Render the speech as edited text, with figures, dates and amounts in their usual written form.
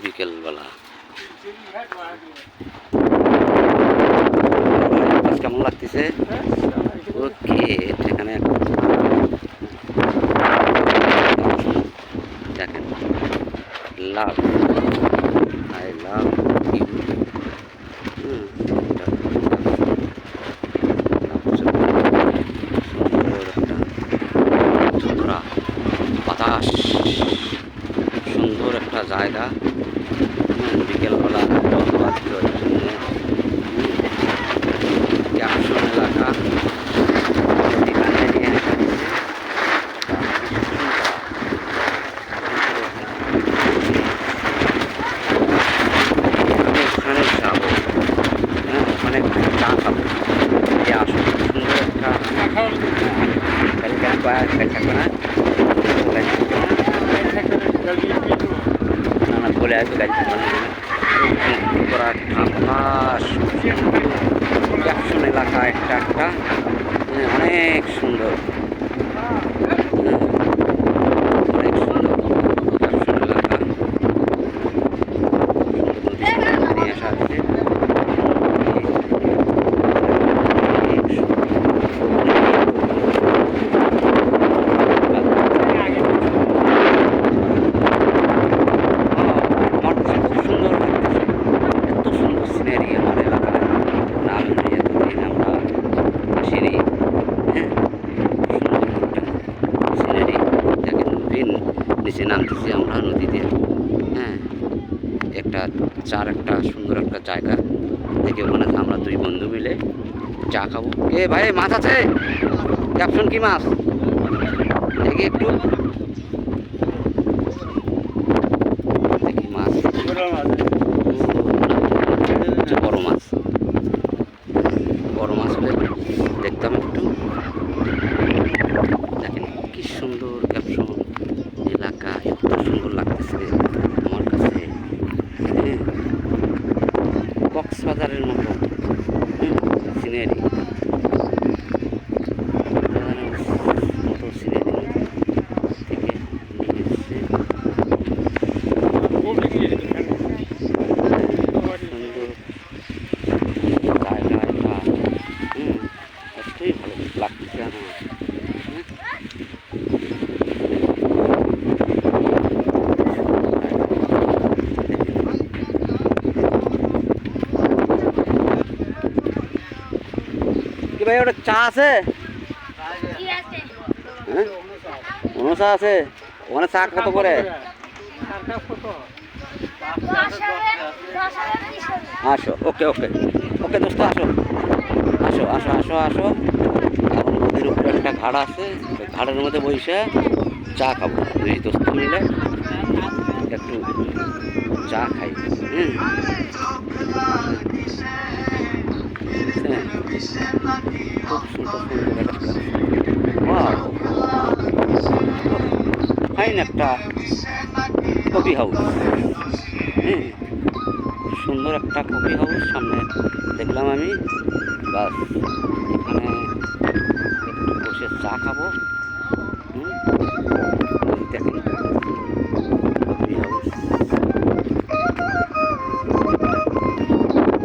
বিকেলবেলা কেমন লাগতেছে? ওকে, এখানে দেখেন, লাভ, আই লাভ ইউ। বাতাস, সুন্দর একটা জায়গা। বিকেলবেলা ক্যাপশন এলাকা, এখানে নিয়ে ওখানে যাবো, ওখানে চা খাবো। আসো, সুন্দর একটা গাড়ি কেন থাকবে না, না না বলে আসবে গাড়ি করা আকাশ, ক্যাপশন এলাকা একটা একটা অনেক সুন্দর, অনেক সুন্দর ক্যাপশন এলাকা। নিয়ে আসা আছে নিচে নামতেছি আমরা নদীতে। হ্যাঁ, একটা সুন্দর একটা জায়গা দেখে ওখানে আমরা দুই বন্ধু মিলে চা খাবো। এ ভাই, মাছ আছে? ক্যাপশন কি মাছ? দেখি একটু, দেখি মাছ, বড় মাছ, বড় মাছ হলে দেখতাম একটু। দেখেন কি সুন্দর ক্যাপশন এলাকা, এত সুন্দর লাগতেছে আমার কাছে। কক্সবাজারের মতো সিনারি, মতো সিনারি থেকে নিয়ে এসছে সুন্দর জায়গা এটা। এতই ভালো লাগতেছে আমার। কি ভাই, ওটা চা আছে? চা আছে? ওখানে চা কত করে? আসো, ওকে ওকে ওকে দোস্ত, আসো আসো আসো আসো আসো। এখন নদীর উপরে একটা ঘাট আছে, ঘাটের মধ্যে বসে চা খাবো দুই দোস্ত মিলে, একটু চা খাই। খুব সুন্দর সুন্দর একটা ফাইন একটা কফি হাউস। সুন্দর একটা কফি হাউস সামনে দেখলাম আমি। বাস, এখানে একটু বসে চা খাবো। দেখেন